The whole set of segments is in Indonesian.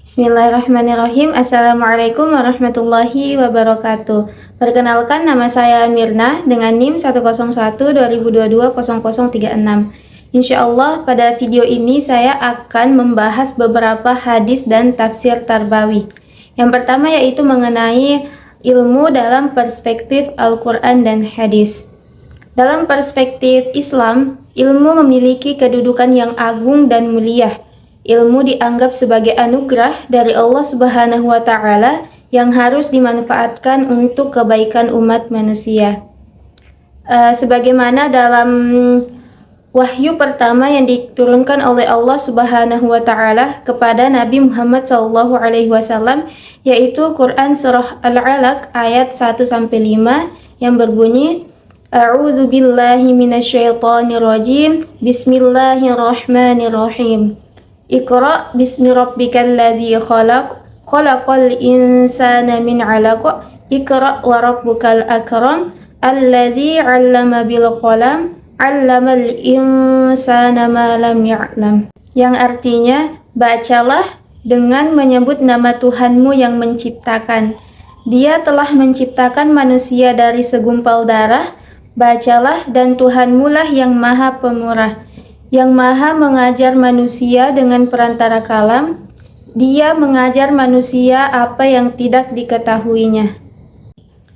Bismillahirrahmanirrahim. Assalamualaikum warahmatullahi wabarakatuh. Perkenalkan, nama saya Mirna dengan NIM 101-2022-0036. Insya Allah pada video ini saya akan membahas beberapa hadis dan tafsir Tarbawi. Yang pertama yaitu mengenai ilmu dalam perspektif Al-Quran dan hadis. Dalam perspektif Islam, ilmu memiliki kedudukan yang agung dan mulia. Ilmu dianggap sebagai anugerah dari Allah Subhanahu wa Ta'ala yang harus dimanfaatkan untuk kebaikan umat manusia. Sebagaimana dalam wahyu pertama yang diturunkan oleh Allah Subhanahu wa Ta'ala kepada Nabi Muhammad SAW, yaitu Quran Surah Al-Alaq ayat 1-5 yang berbunyi, A'udzu billahi minasyaitonir rajim. Bismillahirrahmanirrahim. Iqra bismi rabbikal ladzi khalaq, khalaqal insana min 'alaq, Iqra wa rabbukal akram, alladzi 'allama bil qalam, 'allamal insana ma lam ya'lam. Yang artinya, bacalah dengan menyebut nama Tuhanmu yang menciptakan. Dia telah menciptakan manusia dari segumpal darah. Bacalah, dan Tuhanmu lah yang maha pemurah, yang maha mengajar manusia dengan perantara kalam. Dia mengajar manusia apa yang tidak diketahuinya.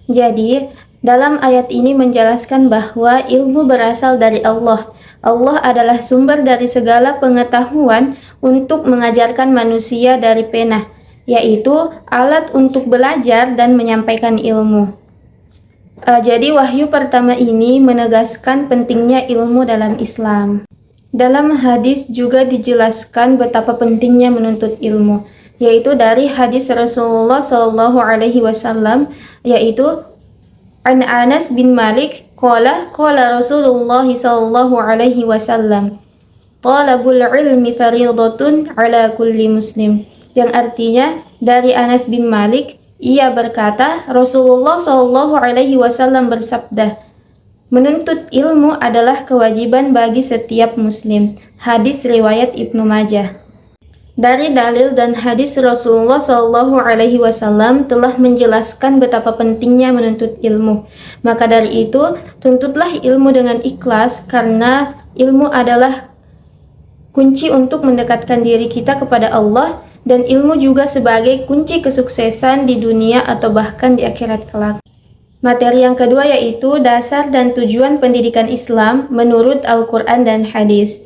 Jadi, dalam ayat ini menjelaskan bahwa ilmu berasal dari Allah. Allah adalah sumber dari segala pengetahuan untuk mengajarkan manusia dari pena, yaitu alat untuk belajar dan menyampaikan ilmu. Jadi wahyu pertama ini menegaskan pentingnya ilmu dalam Islam. Dalam hadis juga dijelaskan betapa pentingnya menuntut ilmu, yaitu dari hadis Rasulullah SAW, yaitu An Anas bin Malik qala Rasulullah SAW, talabul ilmi fariidatun ala kulli muslim. Yang artinya, dari Anas bin Malik, ia berkata, Rasulullah SAW bersabda, menuntut ilmu adalah kewajiban bagi setiap muslim. Hadis riwayat Ibnu Majah. Dari dalil dan hadis Rasulullah SAW telah menjelaskan betapa pentingnya menuntut ilmu. Maka dari itu, tuntutlah ilmu dengan ikhlas, karena ilmu adalah kunci untuk mendekatkan diri kita kepada Allah, dan ilmu juga sebagai kunci kesuksesan di dunia atau bahkan di akhirat kelak. Materi yang kedua yaitu dasar dan tujuan pendidikan Islam menurut Al-Quran dan hadis.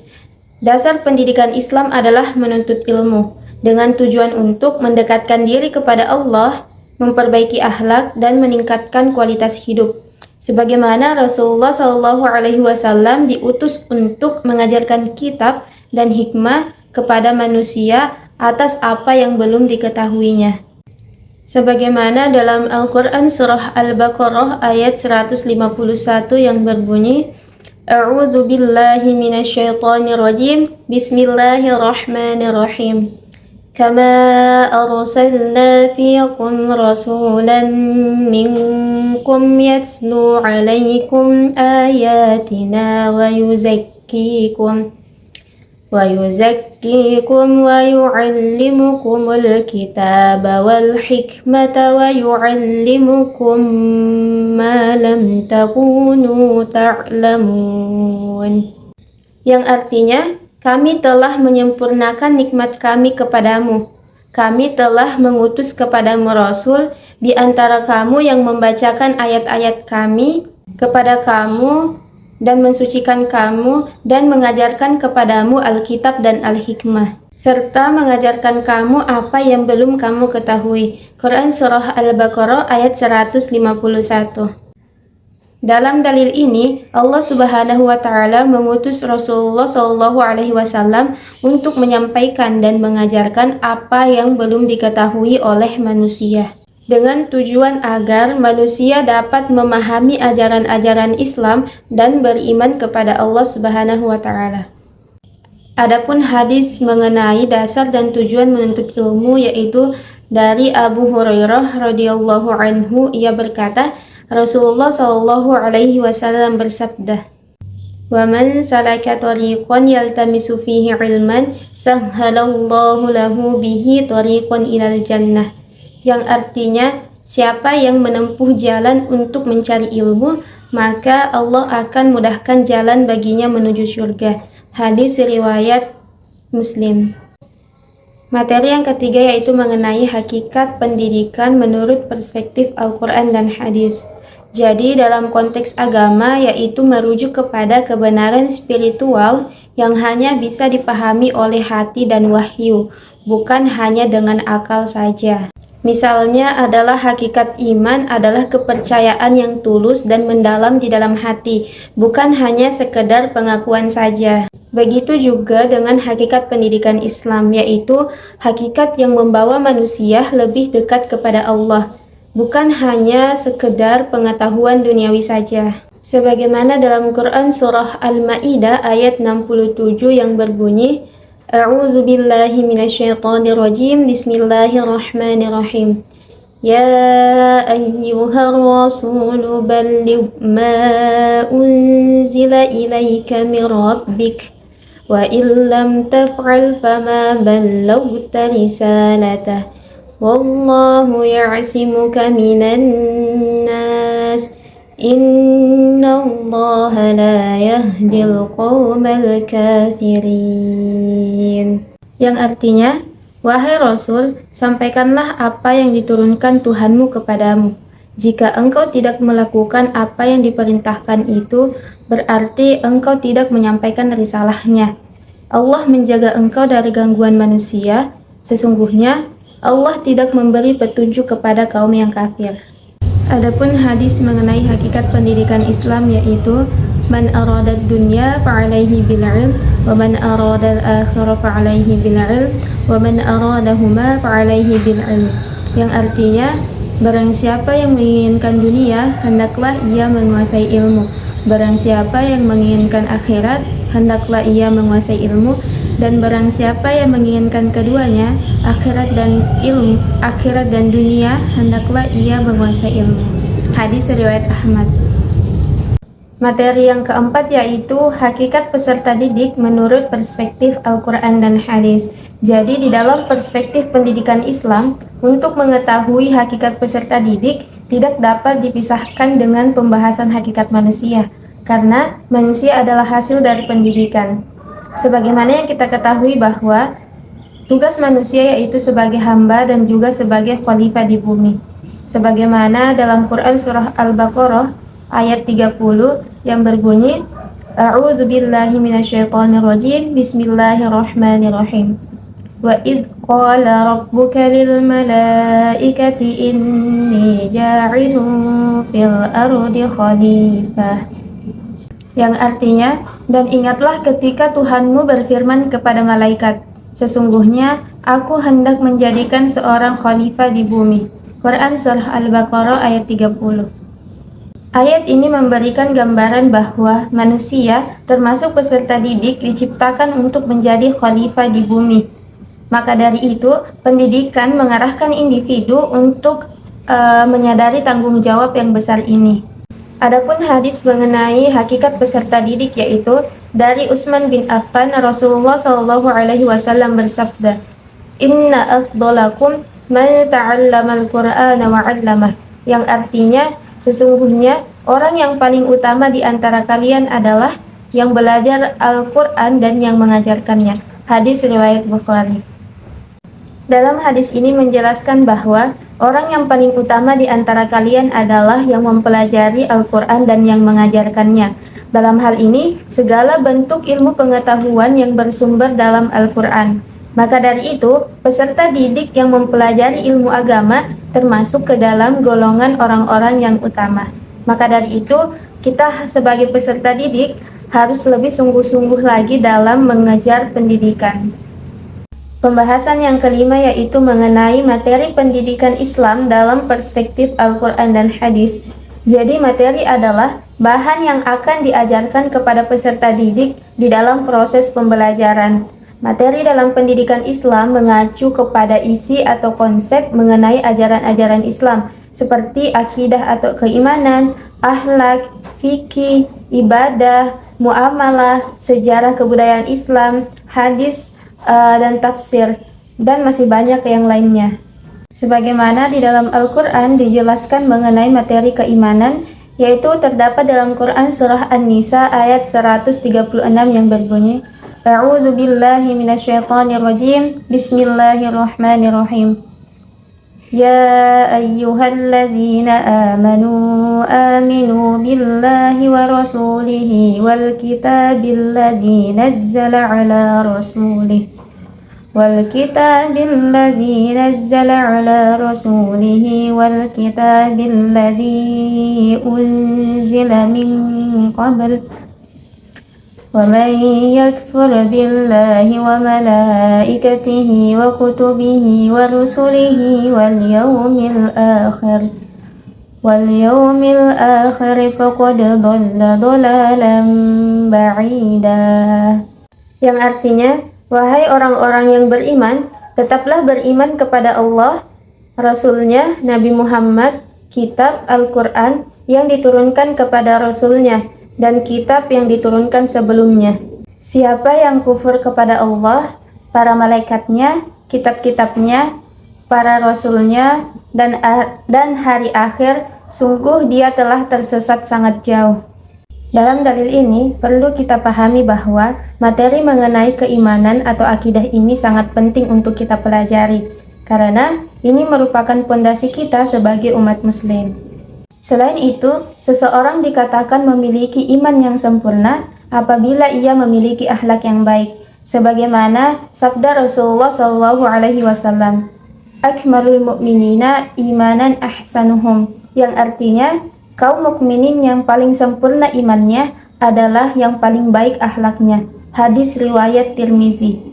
Dasar pendidikan Islam adalah menuntut ilmu dengan tujuan untuk mendekatkan diri kepada Allah, memperbaiki akhlak, dan meningkatkan kualitas hidup. Sebagaimana Rasulullah SAW diutus untuk mengajarkan kitab dan hikmah kepada manusia atas apa yang belum diketahuinya. Sebagaimana dalam Al-Quran Surah Al-Baqarah ayat 151 yang berbunyi, A'udzu billahi minasyaitonir rajim. Bismillahirrahmanirrahim. Kama arsalna fiikum rasulan minkum yatslu 'alaikum ayatina wa yuzakkikum wa yu'allimukumul kitaba wal hikmata wa yu'allimukum ma lam takunu ta'lamun. Yang artinya, kami telah menyempurnakan nikmat kami kepadamu. Kami telah mengutus kepadamu Rasul di antara kamu yang membacakan ayat-ayat kami kepada kamu dan mensucikan kamu dan mengajarkan kepadamu Alkitab dan Al-Hikmah, serta mengajarkan kamu apa yang belum kamu ketahui. Quran Surah Al-Baqarah ayat 151. Dalam dalil ini, Allah Subhanahu wa Ta'ala mengutus Rasulullah SAW untuk menyampaikan dan mengajarkan apa yang belum diketahui oleh manusia, dengan tujuan agar manusia dapat memahami ajaran-ajaran Islam dan beriman kepada Allah Subhanahu wa Ta'ala. Adapun hadis mengenai dasar dan tujuan menuntut ilmu yaitu dari Abu Hurairah radhiyallahu anhu, ia berkata, Rasulullah SAW bersabda, Wa man salaka tariqan yaltamisu fihi ilman sahhalallahu lahu bihi tariqan ilal jannah. Yang artinya, siapa yang menempuh jalan untuk mencari ilmu, maka Allah akan mudahkan jalan baginya menuju surga. Hadis riwayat Muslim. Materi yang ketiga yaitu mengenai hakikat pendidikan menurut perspektif Al-Quran dan Hadis. Jadi dalam konteks agama yaitu merujuk kepada kebenaran spiritual yang hanya bisa dipahami oleh hati dan wahyu, bukan hanya dengan akal saja. Misalnya adalah hakikat iman adalah kepercayaan yang tulus dan mendalam di dalam hati, bukan hanya sekedar pengakuan saja. Begitu juga dengan hakikat pendidikan Islam, yaitu hakikat yang membawa manusia lebih dekat kepada Allah, bukan hanya sekedar pengetahuan duniawi saja. Sebagaimana dalam Quran surah Al-Maidah ayat 67 yang berbunyi, A'udzu billahi minasyaitonir rajim. Bismillahirrahmanirrahim. Ya ayyuhar rasul balligh ma unzila ilaika min rabbik wa illam taf'al fama ballaghta risalatah wallahu ya'simuka minan nas Innallaha la yahdil qawmal kafirin. Yang artinya, wahai Rasul, sampaikanlah apa yang diturunkan Tuhanmu kepadamu. Jika engkau tidak melakukan apa yang diperintahkan itu, berarti engkau tidak menyampaikan risalahnya. Allah menjaga engkau dari gangguan manusia. Sesungguhnya, Allah tidak memberi petunjuk kepada kaum yang kafir. Adapun hadis mengenai hakikat pendidikan Islam yaitu man aradad dunya fa'alaihi bil ilm wa man aradal akhirah fa'alaihi bil ilm wa man aradahuma fa'alaihi bil ilm. Yang artinya, barang siapa yang menginginkan dunia, hendaklah ia menguasai ilmu. Barang siapa yang menginginkan akhirat, hendaklah ia menguasai ilmu. Dan barang siapa yang menginginkan keduanya, akhirat dan dunia, hendaklah ia menguasai ilmu. Hadis riwayat Ahmad. Materi yang keempat yaitu hakikat peserta didik menurut perspektif Al-Quran dan Hadis. Jadi di dalam perspektif pendidikan Islam, untuk mengetahui hakikat peserta didik tidak dapat dipisahkan dengan pembahasan hakikat manusia, karena manusia adalah hasil dari pendidikan. Sebagaimana yang kita ketahui bahwa tugas manusia yaitu sebagai hamba dan juga sebagai khalifah di bumi. Sebagaimana dalam Quran surah Al-Baqarah ayat 30 yang berbunyi, A'udzu billahi minasyaitonir rajim. Bismillahirrahmanirrahim. Wa id qala rabbuka lil malaikati inni ja'ilun fil ardi khalifah. Yang artinya, dan ingatlah ketika Tuhanmu berfirman kepada malaikat, sesungguhnya aku hendak menjadikan seorang khalifah di bumi. Quran surah Al-Baqarah ayat 30. Ayat ini memberikan gambaran bahwa manusia, termasuk peserta didik, diciptakan untuk menjadi khalifah di bumi. Maka dari itu, pendidikan mengarahkan individu untuk menyadari tanggung jawab yang besar ini. Adapun hadis mengenai hakikat peserta didik yaitu dari Utsman bin Affan, Rasulullah SAW bersabda, Inna afdolakum man ta'allama al-Qur'ana wa 'allamah. Yang artinya, sesungguhnya orang yang paling utama di antara kalian adalah yang belajar Al-Quran dan yang mengajarkannya. Hadis riwayat Bukhari. Dalam hadis ini menjelaskan bahwa orang yang paling utama di antara kalian adalah yang mempelajari Al-Quran dan yang mengajarkannya. Dalam hal ini, segala bentuk ilmu pengetahuan yang bersumber dalam Al-Quran. Maka dari itu, peserta didik yang mempelajari ilmu agama termasuk ke dalam golongan orang-orang yang utama. Maka dari itu, kita sebagai peserta didik harus lebih sungguh-sungguh lagi dalam mengejar pendidikan. Pembahasan yang kelima yaitu mengenai materi pendidikan Islam dalam perspektif Al-Quran dan Hadis. Jadi materi adalah bahan yang akan diajarkan kepada peserta didik di dalam proses pembelajaran. Materi dalam pendidikan Islam mengacu kepada isi atau konsep mengenai ajaran-ajaran Islam seperti akidah atau keimanan, akhlak, fikih, ibadah, muamalah, sejarah kebudayaan Islam, hadis, dan tafsir, dan masih banyak yang lainnya. Sebagaimana di dalam Al-Quran dijelaskan mengenai materi keimanan, yaitu terdapat dalam Quran Surah An-Nisa ayat 136 yang berbunyi, A'udzu billahi minasyaitonir rajim, Bismillahirrahmanirrahim. Ya ayyuhalladzina amanu aminu billahi wa rasulihi wal kitabilladzi nazzala ala rasulih والكتاب الذي نزل على رسوله والكتاب الذي أنزل من قبل ومن يكفر بالله وملائكته وكتبه ورسله واليوم الآخر فقد ضل ضلالا بعيدا. Yang artinya, wahai orang-orang yang beriman, tetaplah beriman kepada Allah, Rasul-Nya, Nabi Muhammad, kitab Al-Quran yang diturunkan kepada Rasul-Nya, dan kitab yang diturunkan sebelumnya. Siapa yang kufur kepada Allah, para malaikatnya, kitab-kitabnya, para Rasul-Nya, dan hari akhir, sungguh dia telah tersesat sangat jauh. Dalam dalil ini, perlu kita pahami bahwa materi mengenai keimanan atau akidah ini sangat penting untuk kita pelajari, karena ini merupakan pondasi kita sebagai umat muslim. Selain itu, seseorang dikatakan memiliki iman yang sempurna apabila ia memiliki akhlak yang baik, sebagaimana sabda Rasulullah SAW, Akmalul mu'minina imanan ahsanuhum, yang artinya, kaum mukminin yang paling sempurna imannya adalah yang paling baik akhlaknya. Hadis riwayat Tirmizi.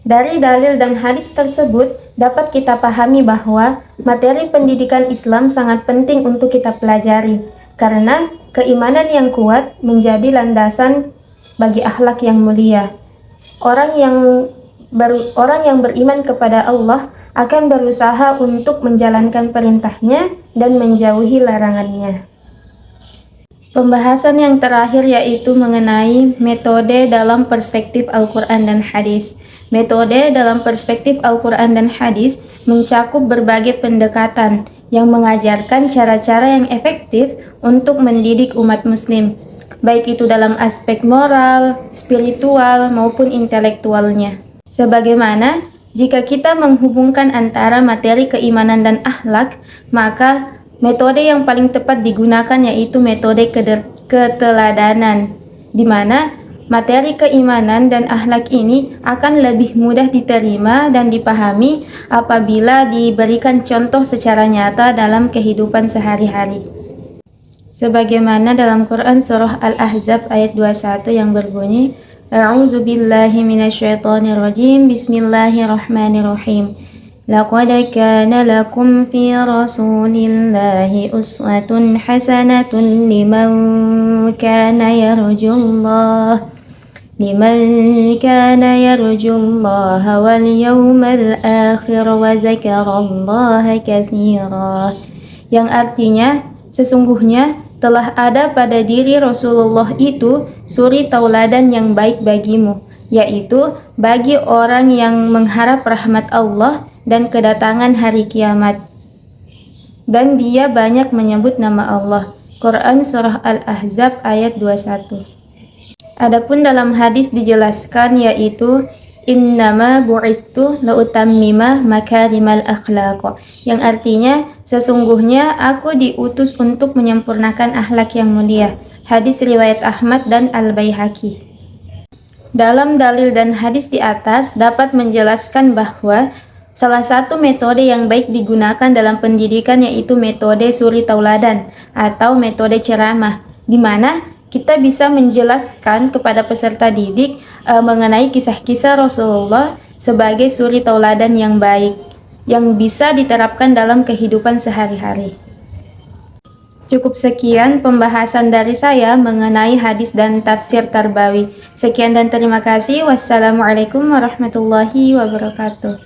Dari dalil dan hadis tersebut dapat kita pahami bahwa materi pendidikan Islam sangat penting untuk kita pelajari, karena keimanan yang kuat menjadi landasan bagi akhlak yang mulia. Orang yang beriman kepada Allah akan berusaha untuk menjalankan perintahnya dan menjauhi larangannya. Pembahasan yang terakhir yaitu mengenai metode dalam perspektif Al-Quran dan Hadis. Metode dalam perspektif Al-Quran dan Hadis mencakup berbagai pendekatan yang mengajarkan cara-cara yang efektif untuk mendidik umat muslim, baik itu dalam aspek moral, spiritual, maupun intelektualnya. Sebagaimana jika kita menghubungkan antara materi keimanan dan akhlak, maka metode yang paling tepat digunakan yaitu metode keteladanan, di mana materi keimanan dan akhlak ini akan lebih mudah diterima dan dipahami apabila diberikan contoh secara nyata dalam kehidupan sehari-hari. Sebagaimana dalam Quran Surah Al-Ahzab ayat 21 yang berbunyi, A'udzu billahi minasyaitonir rajim. Bismillahirrahmanirrahim. Laqad kana lakum fi rasulillahi uswatun hasanatun liman kana yarjullaha wal yawmal akhir wa dzakarallaha katsira. Yang artinya, sesungguhnya telah ada pada diri Rasulullah itu suri tauladan yang baik bagimu, yaitu bagi orang yang mengharap rahmat Allah dan kedatangan hari kiamat. Dan dia banyak menyebut nama Allah. Quran Surah Al-Ahzab ayat 21. Adapun dalam hadis dijelaskan yaitu Innama bu'ithu la'utammima makarimal akhlaq, yang artinya sesungguhnya aku diutus untuk menyempurnakan akhlak yang mulia. Hadis riwayat Ahmad dan Al-Baihaqi. Dalam dalil dan hadis di atas dapat menjelaskan bahwa salah satu metode yang baik digunakan dalam pendidikan yaitu metode suri tauladan atau metode ceramah, di mana kita bisa menjelaskan kepada peserta didik mengenai kisah-kisah Rasulullah sebagai suri tauladan yang baik yang bisa diterapkan dalam kehidupan sehari-hari. Cukup sekian pembahasan dari saya mengenai hadis dan tafsir Tarbawi. Sekian dan terima kasih. Wassalamualaikum warahmatullahi wabarakatuh.